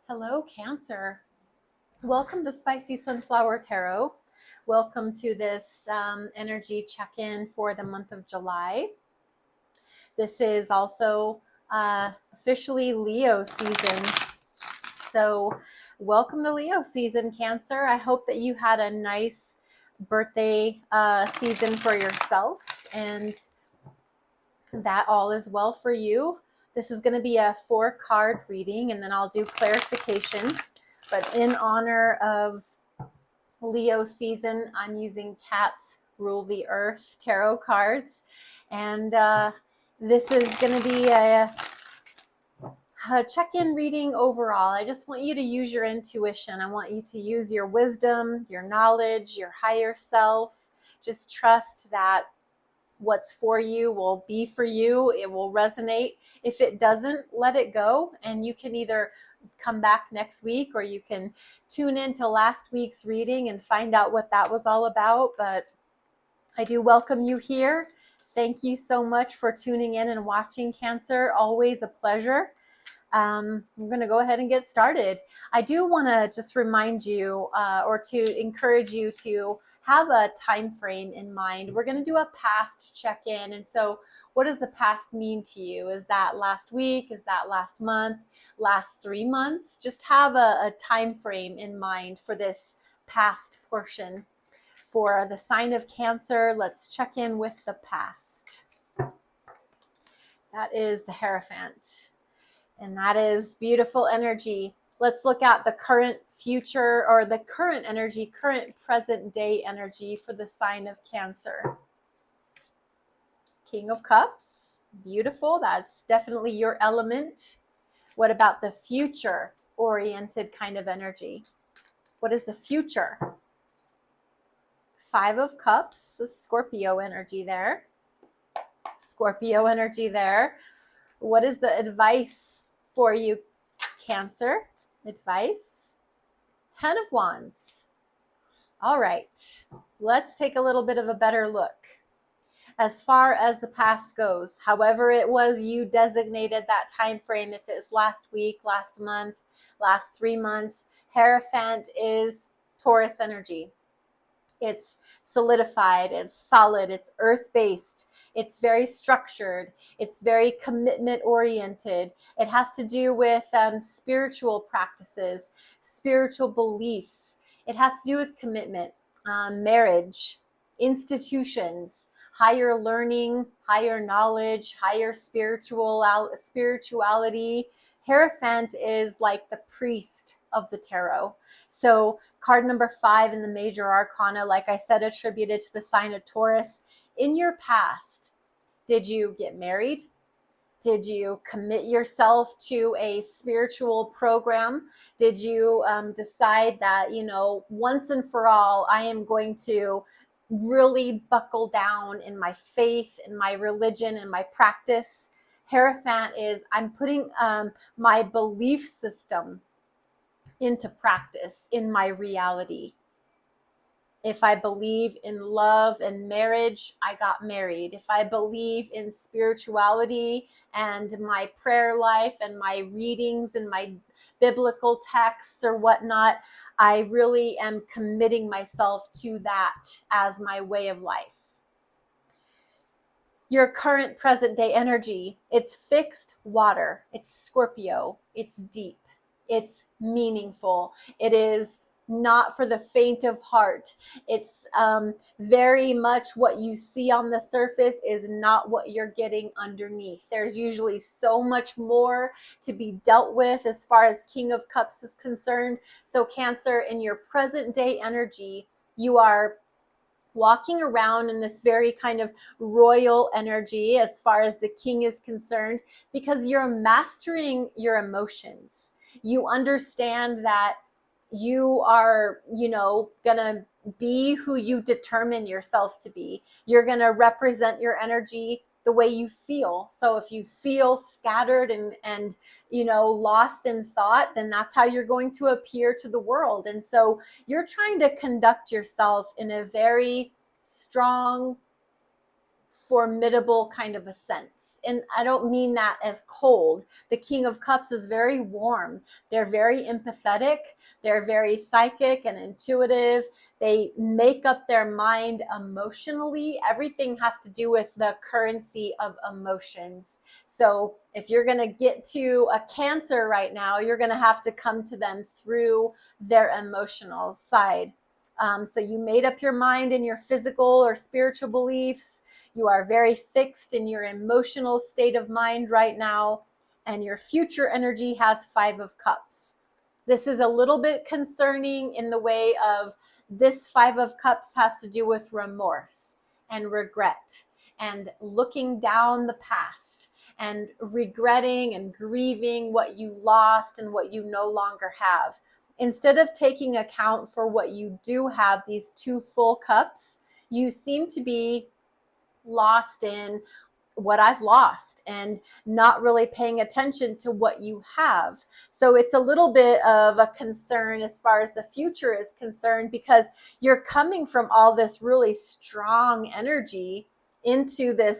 Hello, Cancer. Welcome to Spicy Sunflower Tarot. Welcome to this energy check-in for the month of July. This is also officially Leo season. So welcome to Leo season, Cancer. I hope that you had a nice birthday season for yourself and that all is well for you. This is going to be a 4-card reading, and then I'll do clarification. But in honor of Leo season, I'm using Cats Rule the Earth tarot cards. And this is going to be a check-in reading overall. I just want you to use your intuition. I want you to use your wisdom, your knowledge, your higher self. Just trust that what's for you will be for you. It will resonate. If it doesn't, let it go, and you can either come back next week or you can tune into last week's reading and find out what that was all about. But I do welcome you here. Thank you so much for tuning in and watching, Cancer. Always a pleasure. I'm going to go ahead and get started. I do want to just remind you or to encourage you to have a time frame in mind. We're going to do a past check-in. And so what does the past mean to you? Is that last week? Is that last month? Last 3 months? Just have a time frame in mind for this past portion. For the sign of Cancer, let's check in with the past. That is the Hierophant. And that is beautiful energy. Let's look at the current future, or the current energy, current present day energy for the sign of Cancer. King of Cups, beautiful. That's definitely your element. What about the future oriented kind of energy? What is the future? 5 of Cups, the Scorpio energy there. Scorpio energy there. What is the advice for you, Cancer? Advice. 10 of Wands. All right, let's take a little bit of a better look. As far as the past goes, however it was you designated that time frame, if it's last week, last month, last 3 months, Hierophant is Taurus energy. It's solidified, it's solid, it's earth-based. It's very structured. It's very commitment oriented. It has to do with spiritual practices, spiritual beliefs. It has to do with commitment, marriage, institutions, higher learning, higher knowledge, higher spirituality. Hierophant is like the priest of the tarot. So card number 5 in the major arcana, like I said, attributed to the sign of Taurus. In your past, did you get married? Did you commit yourself to a spiritual program? Did you decide that, once and for all, I am going to really buckle down in my faith, in my religion, in my practice? Hierophant is, I'm putting my belief system into practice in my reality. If I believe in love and marriage, I got married. If I believe in spirituality and my prayer life and my readings and my biblical texts or whatnot, I really am committing myself to that as my way of life. Your current present day energy, it's fixed water, it's Scorpio, it's deep, it's meaningful, it is not for the faint of heart. It's very much what you see on the surface is not what you're getting underneath. There's usually so much more to be dealt with as far as King of Cups is concerned. So Cancer, in your present day energy, you are walking around in this very kind of royal energy as far as the king is concerned, because you're mastering your emotions. You understand that you are, gonna be who you determine yourself to be. You're gonna represent your energy the way you feel. So if you feel scattered and lost in thought, then that's how you're going to appear to the world. And so you're trying to conduct yourself in a very strong, formidable kind of a sense. and I don't mean that as cold. The King of Cups is very warm. They're very empathetic. They're very psychic and intuitive. They make up their mind emotionally. Everything has to do with the currency of emotions. So if you're going to get to a Cancer right now, you're going to have to come to them through their emotional side. So you made up your mind in your physical or spiritual beliefs. You are very fixed in your emotional state of mind right now. And your future energy has 5 of Cups. This is a little bit concerning in the way of this 5 of Cups has to do with remorse and regret and looking down the past and regretting and grieving what you lost and what you no longer have. Instead of taking account for what you do have, these 2 full cups, you seem to be lost in what I've lost and not really paying attention to what you have. So it's a little bit of a concern as far as the future is concerned, because you're coming from all this really strong energy into this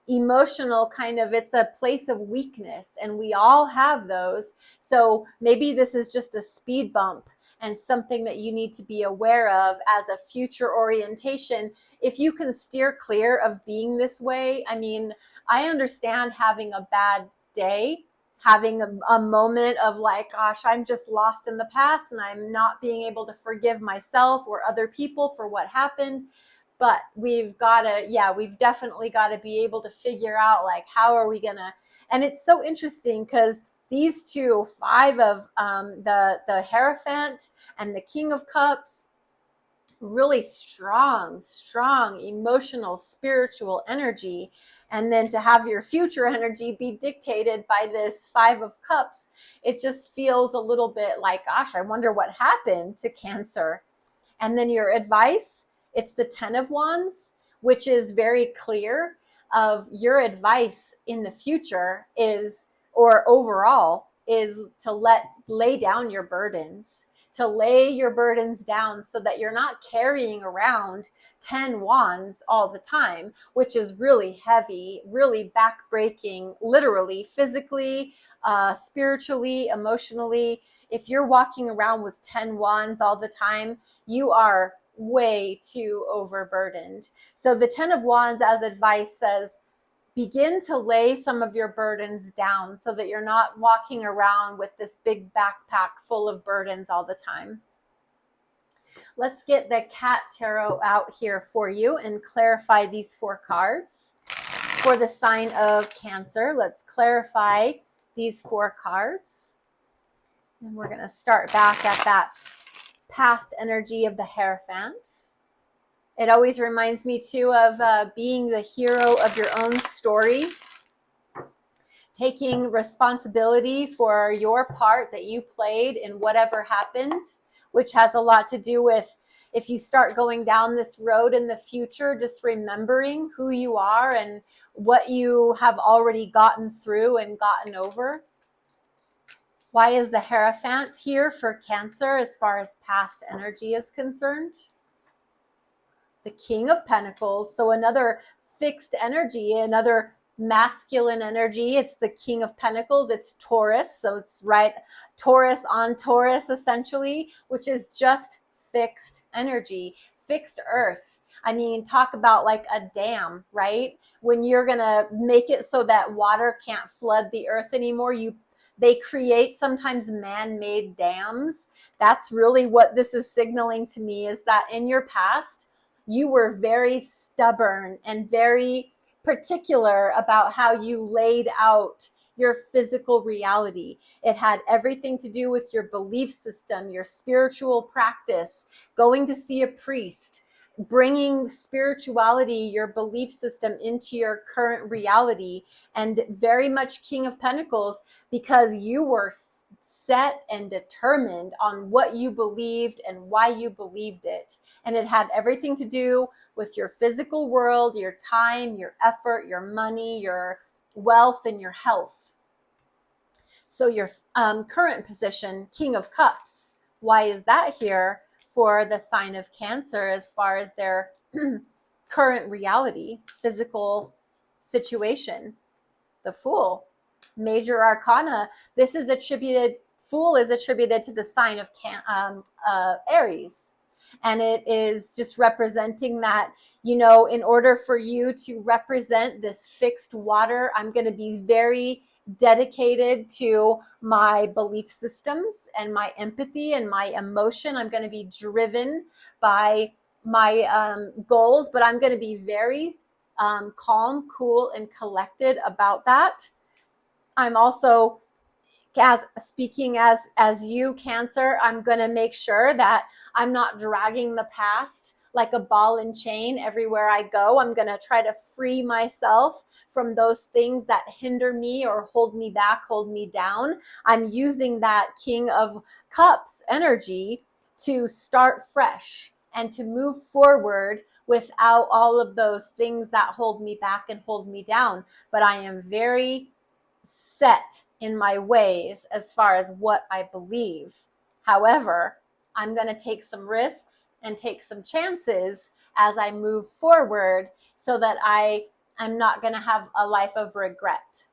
emotional kind of, it's a place of weakness, and we all have those. So maybe this is just a speed bump and something that you need to be aware of as a future orientation. If you can steer clear of being this way, I mean, I understand having a bad day, having a moment of like, gosh, I'm just lost in the past and I'm not being able to forgive myself or other people for what happened. But we've definitely got to be able to figure out, like, how are we going to, and it's so interesting because these 2, 5 of the Hierophant and the King of Cups, really strong emotional, spiritual energy. And then to have your future energy be dictated by this 5 of Cups, it just feels a little bit like, gosh, I wonder what happened to Cancer. And then your advice, it's the 10 of Wands, which is very clear of your advice in the future is, or overall, is to lay down your burdens, to lay your burdens down so that you're not carrying around 10 wands all the time, which is really heavy, really backbreaking, literally, physically, spiritually, emotionally. If you're walking around with 10 wands all the time, you are way too overburdened. So the 10 of Wands as advice says, begin to lay some of your burdens down so that you're not walking around with this big backpack full of burdens all the time. Let's get the Cat Tarot out here for you and clarify these 4 cards. For the sign of Cancer, let's clarify these 4 cards. And we're going to start back at that past energy of the Hierophant. It always reminds me too of being the hero of your own story, taking responsibility for your part that you played in whatever happened, which has a lot to do with, if you start going down this road in the future, just remembering who you are and what you have already gotten through and gotten over. Why is the Hierophant here for Cancer as far as past energy is concerned? The King of Pentacles, so another fixed energy, another masculine energy. It's the King of Pentacles. It's Taurus, so it's right Taurus on Taurus essentially, which is just fixed energy, fixed earth. I mean, talk about like a dam, right? When you're gonna make it so that water can't flood the earth anymore, they create sometimes man-made dams. That's really what this is signaling to me, is that in your past, you were very stubborn and very particular about how you laid out your physical reality. It had everything to do with your belief system, your spiritual practice, going to see a priest, bringing spirituality, your belief system into your current reality, and very much King of Pentacles, because you were set and determined on what you believed and why you believed it. And it had everything to do with your physical world, your time, your effort, your money, your wealth, and your health. So your current position, King of Cups, why is that here for the sign of Cancer as far as their current reality, physical situation? The Fool, major arcana. This is attributed, Fool is attributed to the sign of Aries. And it is just representing that, you know, in order for you to represent this fixed water, I'm going to be very dedicated to my belief systems and my empathy and my emotion. I'm going to be driven by my goals, but I'm going to be very calm, cool, and collected about that. I'm also, speaking as you, Cancer, I'm going to make sure that I'm not dragging the past like a ball and chain everywhere I go. I'm going to try to free myself from those things that hinder me or hold me back, hold me down. I'm using that King of Cups energy to start fresh and to move forward without all of those things that hold me back and hold me down. But I am very set in my ways as far as what I believe. However, I'm going to take some risks and take some chances as I move forward so that I'm not going to have a life of regret.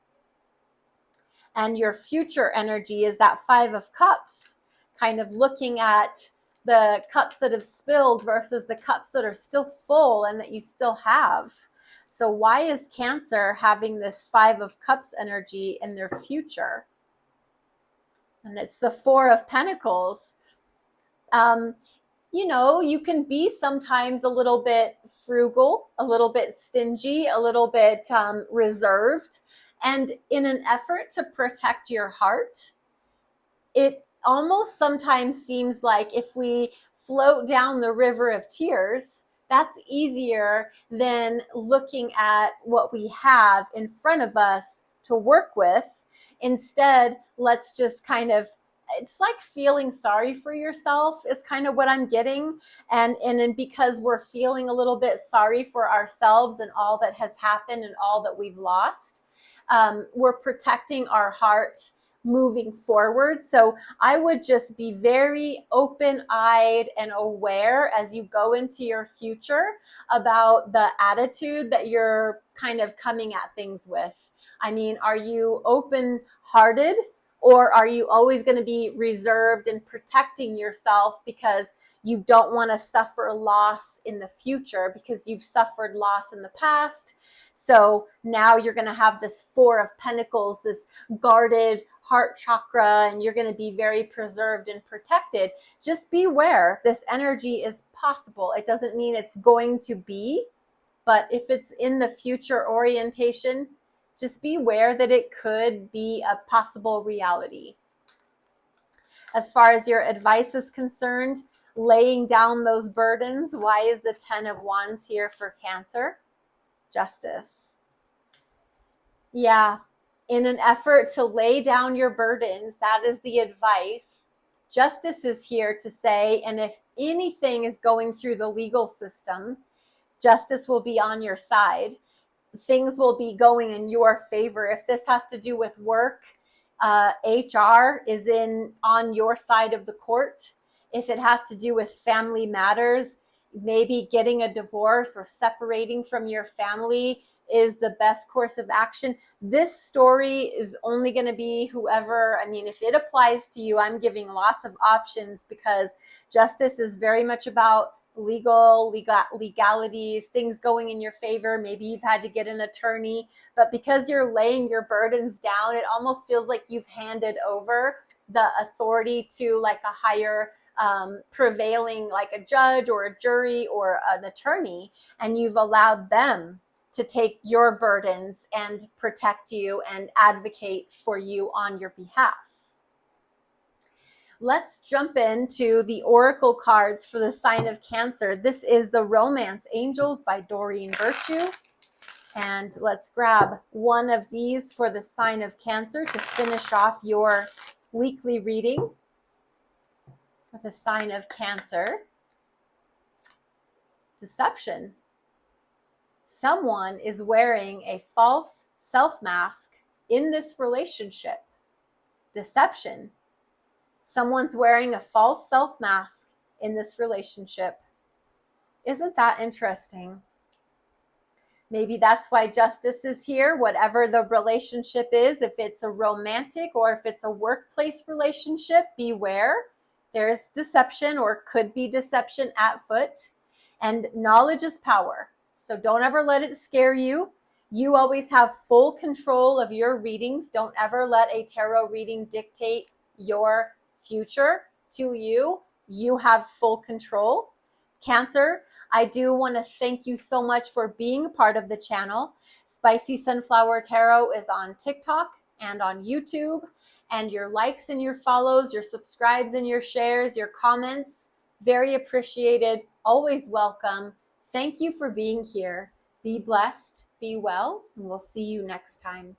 And your future energy is that Five of Cups, kind of looking at the cups that have spilled versus the cups that are still full and that you still have. So why is Cancer having this Five of Cups energy in their future? And it's the Four of Pentacles. You know, you can be sometimes a little bit frugal, a little bit stingy, a little bit reserved. And in an effort to protect your heart, it almost sometimes seems like if we float down the river of tears, that's easier than looking at what we have in front of us to work with. Instead, let's just kind of, it's like feeling sorry for yourself is kind of what I'm getting. And because we're feeling a little bit sorry for ourselves and all that has happened and all that we've lost, we're protecting our heart moving forward. So I would just be very open-eyed and aware as you go into your future about the attitude that you're kind of coming at things with. I mean, are you open-hearted, or are you always going to be reserved and protecting yourself because you don't want to suffer loss in the future because you've suffered loss in the past? So now you're going to have this Four of Pentacles, this guarded heart chakra, and you're going to be very preserved and protected. Just beware. This energy is possible. It doesn't mean it's going to be, but if it's in the future orientation, just beware that it could be a possible reality. As far as your advice is concerned, laying down those burdens. Why is the Ten of Wands here for Cancer? Justice. Yeah, in an effort to lay down your burdens, that is the advice. Justice is here to say, and if anything is going through the legal system, justice will be on your side. Things will be going in your favor. If this has to do with work, HR is on your side of the court. If it has to do with family matters, maybe getting a divorce or separating from your family is the best course of action. This story is only going to be whoever, I mean, if it applies to you, I'm giving lots of options because justice is very much about legalities, things going in your favor. Maybe you've had to get an attorney, but because you're laying your burdens down, it almost feels like you've handed over the authority to like a higher prevailing, like a judge or a jury or an attorney, and you've allowed them to take your burdens and protect you and advocate for you on your behalf. Let's jump into the oracle cards for the sign of Cancer. This is the Romance Angels by Doreen Virtue. And let's grab one of these for the sign of Cancer to finish off your weekly reading for the sign of Cancer. Deception. Someone is wearing a false self mask in this relationship. Deception. Someone's wearing a false self mask in this relationship. Isn't that interesting? Maybe that's why justice is here, whatever the relationship is, if it's a romantic or if it's a workplace relationship, beware. There's deception or could be deception at foot. And knowledge is power. So don't ever let it scare you. You always have full control of your readings. Don't ever let a tarot reading dictate your future to you. You have full control. Cancer, I do want to thank you so much for being a part of the channel. Spicy Sunflower Tarot is on TikTok and on YouTube. And your likes and your follows, your subscribes and your shares, your comments, very appreciated, always welcome. Thank you for being here. Be blessed, be well, and we'll see you next time.